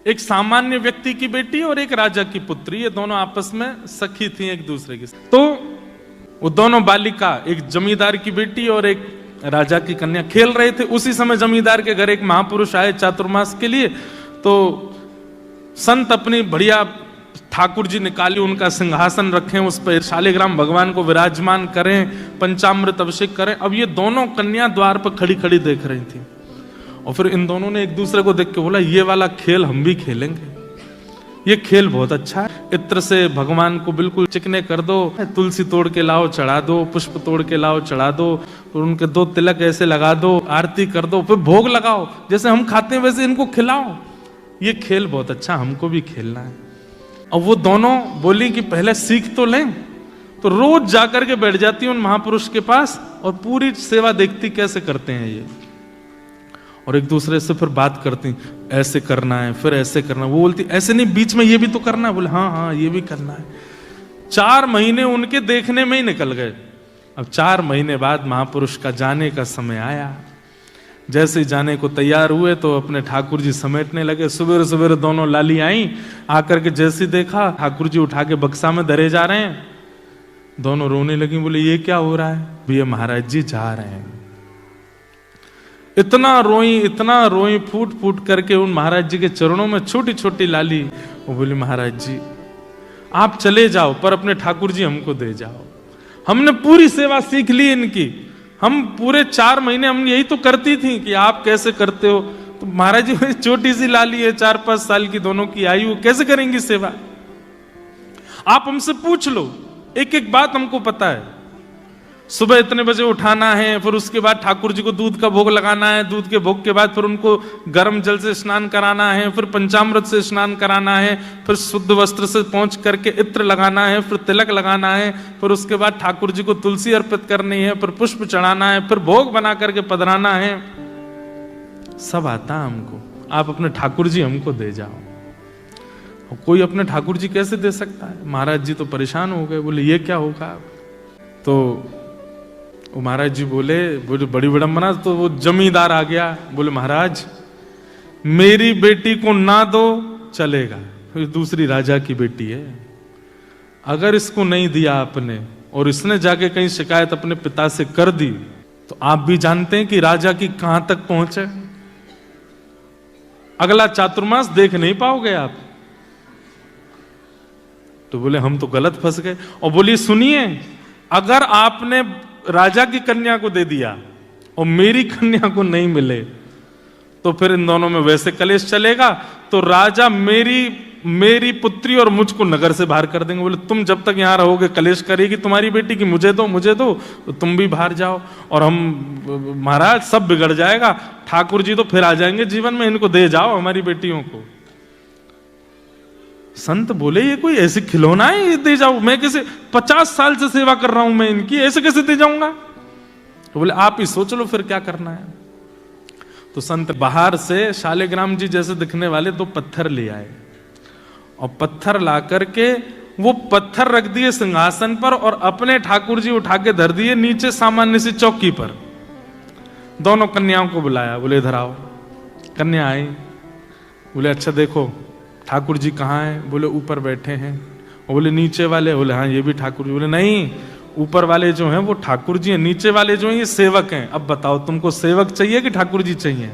एक सामान्य व्यक्ति की बेटी और एक राजा की पुत्री, ये दोनों आपस में सखी थी एक दूसरे की। तो वो दोनों बालिका, एक जमींदार की बेटी और एक राजा की कन्या, खेल रहे थे। उसी समय जमींदार के घर एक महापुरुष आए चातुर्मास के लिए। तो संत अपनी बढ़िया ठाकुर जी निकाली, उनका सिंहासन रखें, उस पर शालिग्राम भगवान को विराजमान करें, पंचामृत अभिषेक करें। अब ये दोनों कन्या द्वार पर खड़ी खड़ी देख रही थी। और फिर इन दोनों ने एक दूसरे को देख के बोला, ये वाला खेल हम भी खेलेंगे, ये खेल बहुत अच्छा है। इत्र से भगवान को बिल्कुल चिकने कर दो, तुलसी तोड़ के लाओ चढ़ा दो, पुष्प तोड़ के लाओ चढ़ा दो, और उनके 2 तिलक ऐसे लगा दो, आरती कर दो, फिर भोग लगाओ, जैसे हम खाते हैं वैसे इनको खिलाओ। ये खेल बहुत अच्छा, हमको भी खेलना है। और वो दोनों बोली कि पहले सीख तो लें। तो रोज जाकर के बैठ जाती उन महापुरुष के पास और पूरी सेवा देखती कैसे करते हैं ये, और एक दूसरे से फिर बात करती, ऐसे करना है, फिर ऐसे करना है। वो बोलती ऐसे नहीं, बीच में ये भी तो करना है। बोले हाँ हाँ ये भी करना है। 4 महीने उनके देखने में ही निकल गए। अब 4 महीने बाद महापुरुष का जाने का समय आया। जैसे ही जाने को तैयार हुए तो अपने ठाकुर जी समेटने लगे। सवेरे सवेरे दोनों लाली आई, आकर के जैसे देखा ठाकुर जी उठा के बक्सा में धरे जा रहे हैं। दोनों रोने लगी, बोले ये क्या हो रहा है? भैया महाराज जी जा रहे हैं। इतना रोई फूट फूट करके उन महाराज जी के चरणों में छोटी छोटी लाली। वो बोली महाराज जी आप चले जाओ, पर अपने ठाकुर जी हमको दे जाओ। हमने पूरी सेवा सीख ली इनकी, हम पूरे 4 महीने हम यही तो करती थी कि आप कैसे करते हो। तो महाराज जी छोटी सी लाली है, 4-5 साल की दोनों की आयु, कैसे करेंगी सेवा? आप हमसे पूछ लो, एक एक बात हमको पता है। सुबह इतने बजे उठाना है, फिर उसके बाद ठाकुर जी को दूध का भोग लगाना है, दूध के भोग के बाद फिर उनको गर्म जल से स्नान कराना है, फिर पंचामृत से स्नान कराना है, फिर शुद्ध वस्त्र से पहुंच करके इत्र लगाना है, फिर तिलक लगाना है, फिर उसके बाद ठाकुर जी को तुलसी अर्पित करनी है, फिर पुष्प चढ़ाना है, फिर भोग बना करके पधराना है। सब आता है हमको, आप अपने ठाकुर जी हमको दे जाओ। कोई अपने ठाकुर जी कैसे दे सकता है? महाराज जी तो परेशान हो गए, बोले ये क्या होगा? तो वो महाराज जी बोले बड़ी विडंबना। तो वो जमींदार आ गया, बोले महाराज मेरी बेटी को ना दो चलेगा, दूसरी राजा की बेटी है, अगर इसको नहीं दिया आपने और इसने जाके कहीं शिकायत अपने पिता से कर दी तो आप भी जानते हैं कि राजा की कहां तक पहुंचे। अगला चातुर्मास देख नहीं पाओगे आप। तो बोले हम तो गलत फंस गए। और बोली सुनिए, अगर आपने राजा की कन्या को दे दिया और मेरी कन्या को नहीं मिले तो फिर इन दोनों में वैसे कलेश चलेगा, तो राजा मेरी पुत्री और मुझको नगर से बाहर कर देंगे। बोले तुम जब तक यहां रहोगे कलेश करेगी तुम्हारी बेटी की, मुझे दो तो तुम भी बाहर जाओ और हम महाराज सब बिगड़ जाएगा। ठाकुर जी तो फिर आ जाएंगे जीवन में, इनको दे जाओ हमारी बेटियों को। संत बोले ये कोई ऐसे खिलौना है ये दे जाओ? मैं कैसे 50 साल से सेवा कर रहा हूं मैं इनकी, ऐसे कैसे दे जाऊंगा? तो बोले आप ही सोच लो फिर क्या करना है। तो संत बाहर से शालिग्राम जी जैसे दिखने वाले 2 पत्थर ले आए और पत्थर ला करके वो पत्थर रख दिए सिंहासन पर और अपने ठाकुर जी उठा के धर दिए नीचे सामान्य सी चौकी पर। दोनों कन्याओं को बुलाया, बोले इधर आओ। कन्या आई, बोले अच्छा देखो ठाकुर जी कहाँ हैं? बोले ऊपर बैठे हैं। और बोले नीचे वाले? बोले हाँ ये भी ठाकुर जी। बोले नहीं, ऊपर वाले जो हैं वो ठाकुर जी हैं, नीचे वाले जो हैं ये सेवक हैं। अब बताओ तुमको सेवक चाहिए कि ठाकुर जी चाहिए?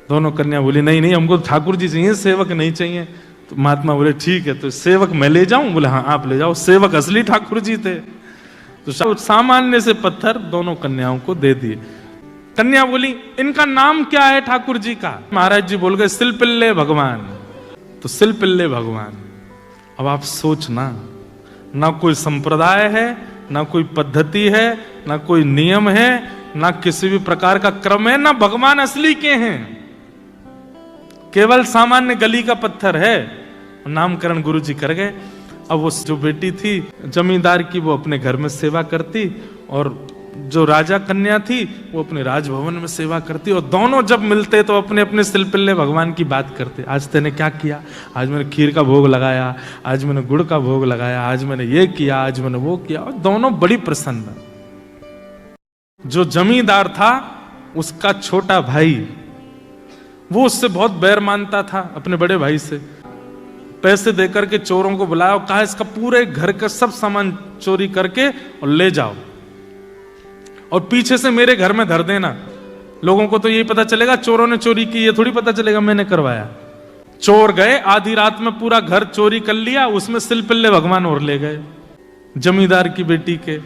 दोनों कन्या बोली नहीं नहीं हमको ठाकुर जी चाहिए, सेवक नहीं चाहिए। तो महात्मा बोले ठीक है, तो सेवक मैं ले जाऊं? बोले हाँ आप ले जाओ। सेवक असली ठाकुर जी थे। तो सामान्य से पत्थर दोनों कन्याओं को दे दिए। कन्या बोली इनका नाम क्या है ठाकुर जी का? महाराज जी बोल गए सिलपिल्ले भगवान। तो सिलपिल्ले भगवान। अब आप सोचना, ना कोई संप्रदाय है, ना कोई पद्धति है, ना कोई नियम है, ना किसी भी प्रकार का क्रम है, ना भगवान असली के हैं, केवल सामान्य गली का पत्थर है। नामकरण गुरु जी कर गए। अब वो जो बेटी थी जमींदार की वो अपने घर में सेवा करती और जो राजा कन्या थी वो अपने राजभवन में सेवा करती। और दोनों जब मिलते तो अपने अपने सिलपिल्ले भगवान की बात करते। आज तेने क्या किया? आज मैंने खीर का भोग लगाया, आज मैंने गुड़ का भोग लगाया, आज मैंने ये किया, आज मैंने वो किया। और दोनों बड़ी प्रसन्न। जो जमींदार था उसका छोटा भाई वो उससे बहुत बैर मानता था अपने बड़े भाई से। पैसे देकर के चोरों को बुलाया और कहा इसका पूरे घर का सब सामान चोरी करके और ले जाओ और पीछे से मेरे घर में धर देना। लोगों को तो यही पता चलेगा चोरों ने चोरी की, ये थोड़ी पता चलेगा मैंने करवाया। चोर गए, आधी रात में पूरा घर चोरी कर लिया, उसमें सिलपिल्ले भगवान और ले गए जमींदार की बेटी के।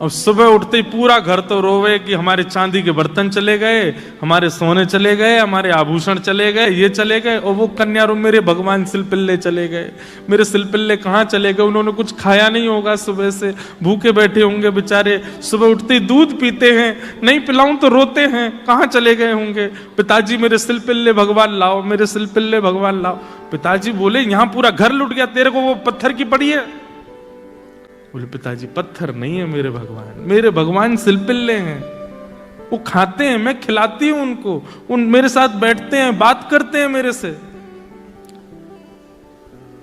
अब सुबह उठते ही पूरा घर तो रोवे कि हमारे चांदी के बर्तन चले गए, हमारे सोने चले गए, हमारे आभूषण चले गए, ये चले गए। और वो कन्या रो मेरे भगवान सिलपिल्ले चले गए, मेरे सिलपिल्ले कहाँ चले गए? उन्होंने कुछ खाया नहीं होगा, सुबह से भूखे बैठे होंगे बेचारे, सुबह उठते ही दूध पीते हैं, नहीं पिलाऊं तो रोते हैं, कहाँ चले गए होंगे? पिताजी मेरे सिलपिल्ले भगवान लाओ, मेरे सिलपिल्ले भगवान लाओ। पिताजी बोले यहाँ पूरा घर लुट गया, तेरे को वो पत्थर की पड़ी है? बोले पिताजी पत्थर नहीं है मेरे भगवान सिलपिल्ले हैं, वो खाते हैं, मैं खिलाती हूं उनको, उन मेरे साथ बैठते हैं, बात करते हैं मेरे से।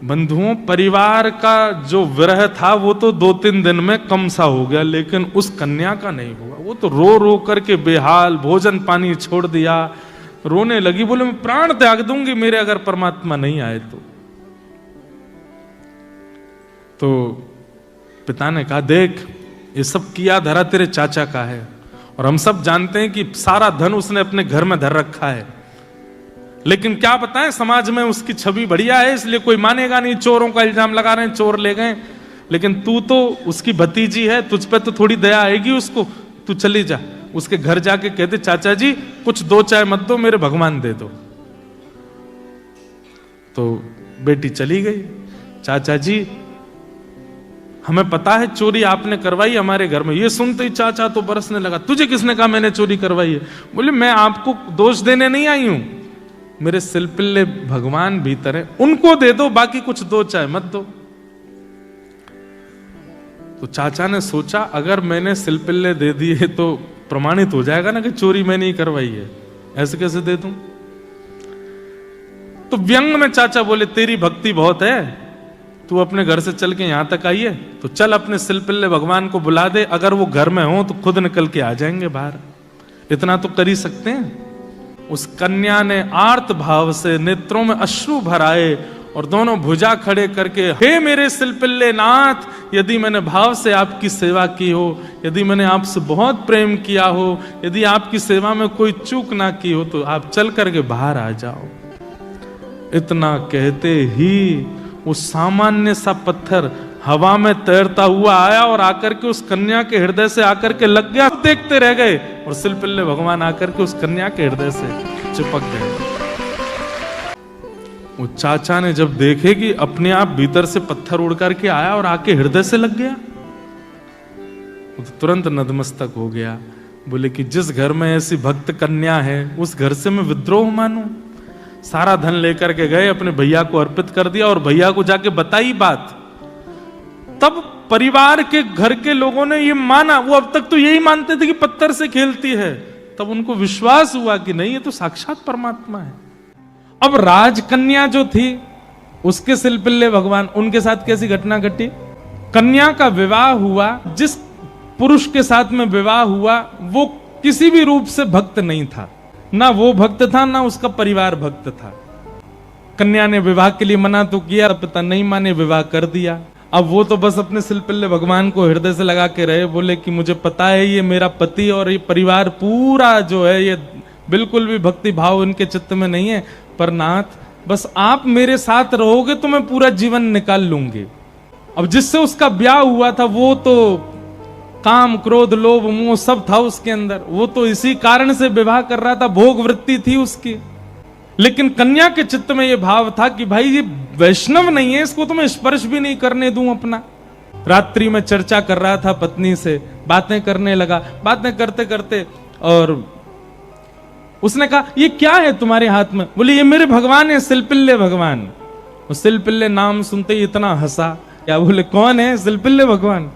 बंधुओं, परिवार का जो विरह था वो तो 2-3 दिन में कम सा हो गया, लेकिन उस कन्या का नहीं हुआ। वो तो रो रो करके बेहाल, भोजन पानी छोड़ दिया, रोने लगी, बोले मैं प्राण त्याग दूंगी मेरे अगर परमात्मा नहीं आए तो पिता ने कहा देख ये सब किया धरा तेरे चाचा का है, और हम सब जानते हैं कि सारा धन उसने अपने घर में धर रखा है, लेकिन क्या बताएं समाज में उसकी छवि बढ़िया है इसलिए कोई मानेगा नहीं। चोरों का इल्जाम लगा रहे हैं, चोर ले गए, लेकिन तू तो उसकी भतीजी है, तुझ पे तो थोड़ी दया आएगी उसको। तू चली जा उसके घर जाके कहते चाचा जी कुछ 2 चाय मत दो, मेरे भगवान दे दो। तो बेटी चली गई, चाचा जी हमें पता है चोरी आपने करवाई हमारे घर में। ये सुनते ही चाचा तो बरसने लगा, तुझे किसने कहा मैंने चोरी करवाई है? बोले मैं आपको दोष देने नहीं आई हूं, मेरे सिलपिल्ले भगवान भीतर है, उनको दे दो, बाकी कुछ 2 चाय मत दो। तो चाचा ने सोचा अगर मैंने सिलपिल्ले दे दिए तो प्रमाणित हो जाएगा ना कि चोरी मैंने ही करवाई है, ऐसे कैसे दे दूं? तो व्यंग में चाचा बोले तेरी भक्ति बहुत है, तू अपने घर से चल के यहां तक आई है तो चल अपने सिलपिल्ले भगवान को बुला दे, अगर वो घर में हो तो खुद निकल के आ जाएंगे बाहर, इतना तो कर ही सकते हैं। उस कन्या ने आर्त भाव से नेत्रों में अश्रु भराए और दोनों भुजा खड़े करके हे मेरे सिलपिल्ले नाथ, यदि मैंने भाव से आपकी सेवा की हो, यदि मैंने आपसे बहुत प्रेम किया हो, यदि आपकी सेवा में कोई चूक ना की हो तो आप चल करके बाहर आ जाओ। इतना कहते ही वो सामान्य सा पत्थर हवा में तैरता हुआ आया और आकर के उस कन्या के हृदय से आकर के लग गया। देखते रह गए और सिलपिल्ले भगवान आकर के उस कन्या के हृदय से चिपक गए। वो चाचा ने जब देखे कि अपने आप भीतर से पत्थर उड़ करके आया और आके हृदय से लग गया, वो तो तुरंत नतमस्तक हो गया। बोले कि जिस घर में ऐसी भक्त कन्या है उस घर से मैं विद्रोह मानूं? सारा धन लेकर के गए, अपने भैया को अर्पित कर दिया और भैया को जाके बताई बात। तब परिवार के घर के लोगों ने ये माना, वो अब तक तो यही मानते थे कि पत्थर से खेलती है, तब उनको विश्वास हुआ कि नहीं ये तो साक्षात परमात्मा है। अब राजकन्या जो थी उसके सिलपिल्ले भगवान, उनके साथ कैसी घटना घटी? कन्या का विवाह हुआ, जिस पुरुष के साथ में विवाह हुआ वो किसी भी रूप से भक्त नहीं था, ना वो भक्त था ना उसका परिवार भक्त था। कन्या ने विवाह के लिए मना तो किया, पिता नहीं माने, विवाह कर दिया। अब वो तो बस अपने सिलपिल्ले भगवान को हृदय से लगा के रहे, बोले कि मुझे पता है ये मेरा पति और ये परिवार पूरा जो है ये बिल्कुल भी भक्ति भाव इनके चित्त में नहीं है, पर नाथ बस आप मेरे साथ रहोगे तो मैं पूरा जीवन निकाल लूंगी। अब जिससे उसका ब्याह हुआ था वो तो काम क्रोध लोभ मोह सब था उसके अंदर, वो तो इसी कारण से विवाह कर रहा था, भोग वृत्ति थी उसकी। लेकिन कन्या के चित्त में ये भाव था कि भाई ये वैष्णव नहीं है, इसको तो मैं स्पर्श भी नहीं करने दूं अपना। रात्रि में चर्चा कर रहा था पत्नी से, बातें करने लगा, बातें करते करते और उसने कहा ये क्या है तुम्हारे हाथ में? बोले ये मेरे भगवान है, सिलपिल्ले भगवान। सिलपिल्ले नाम सुनते ही इतना हंसा। क्या? बोले कौन है? सिलपिल्ले भगवान।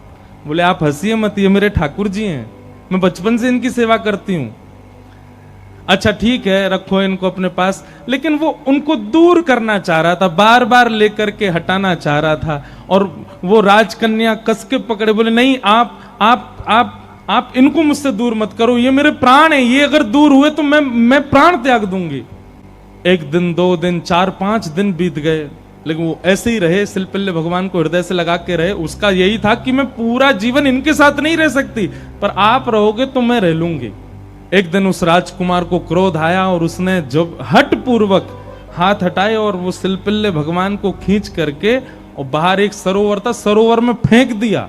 बोले आप हंसिए मत, ये मेरे ठाकुर जी हैं, मैं बचपन से इनकी सेवा करती हूं। अच्छा ठीक है, रखो इनको अपने पास। लेकिन वो उनको दूर करना चाह रहा था, बार बार लेकर के हटाना चाह रहा था, और वो राजकन्या कस के पकड़े, बोले नहीं आप इनको मुझसे दूर मत करो, ये मेरे प्राण है, ये अगर दूर हुए तो मैं प्राण त्याग दूंगी। एक दिन, 2 दिन, 4-5 दिन बीत गए, लेकिन वो ऐसे ही रहे, शिल्पिल्य भगवान को हृदय से लगा के रहे। उसका यही था कि मैं पूरा जीवन इनके साथ नहीं रह सकती, पर आप रहोगे तो मैं रह लूंगी। एक दिन उस राजकुमार को क्रोध आया और उसने जब हठ पूर्वक हाथ हटाए और वो शिल्पिल्य भगवान को खींच करके और बाहर एक सरोवर था, सरोवर में फेंक दिया।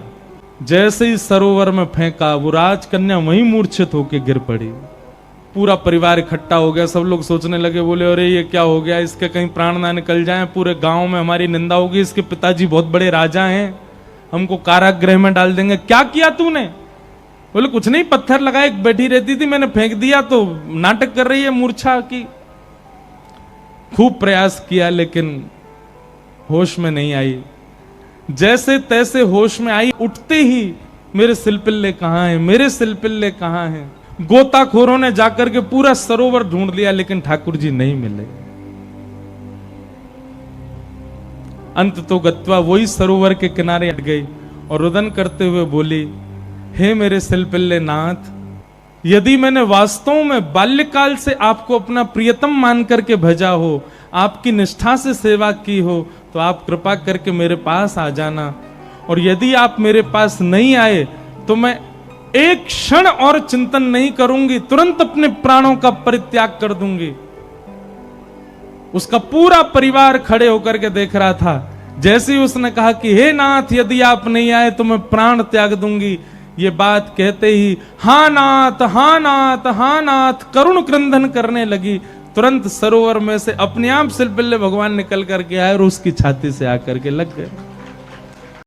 जैसे ही सरोवर में फेंका, वो राजकन्या वहीं मूर्छित होकर गिर पड़ी। पूरा परिवार इकट्ठा हो गया, सब लोग सोचने लगे, बोले अरे ये क्या हो गया, इसके कहीं प्राण ना निकल जाएं, पूरे गांव में हमारी निंदा होगी, इसके पिताजी बहुत बड़े राजा हैं, हमको कारागृह में डाल देंगे। क्या किया तूने? बोले कुछ नहीं, पत्थर लगाए, बैठी रहती थी, मैंने फेंक दिया तो नाटक कर रही है मूर्छा की। खूब प्रयास किया लेकिन होश में नहीं आई। जैसे तैसे होश में आई, उठते ही मेरे शिल्पिल्य कहां है, मेरे शिल्पिल्य कहां है। गोताखोरों ने जाकर के पूरा सरोवर ढूंढ लिया लेकिन ठाकुर जी नहीं मिले। अंत तो गत्वा वही सरोवर के किनारे हट गई और रुदन करते हुए बोली, हे मेरे शिल्पिल्य नाथ, यदि मैंने वास्तव में बाल्यकाल से आपको अपना प्रियतम मान करके भेजा हो, आपकी निष्ठा से सेवा की हो, तो आप कृपा करके मेरे पास आ जाना। और यदि आप मेरे पास नहीं आए तो मैं एक क्षण और चिंतन नहीं करूंगी, तुरंत अपने प्राणों का परित्याग कर दूंगी। उसका पूरा परिवार खड़े होकर के देख रहा था। जैसे ही उसने कहा कि हे नाथ, यदि आप नहीं आए तो मैं प्राण त्याग दूंगी, ये बात कहते ही हाँ नाथ, हाँ नाथ, हाँ नाथ करुण क्रंदन करने लगी। तुरंत सरोवर में से अपने आप शिल्पिल्य भगवान निकल करके आए और उसकी छाती से आकर के लग गए।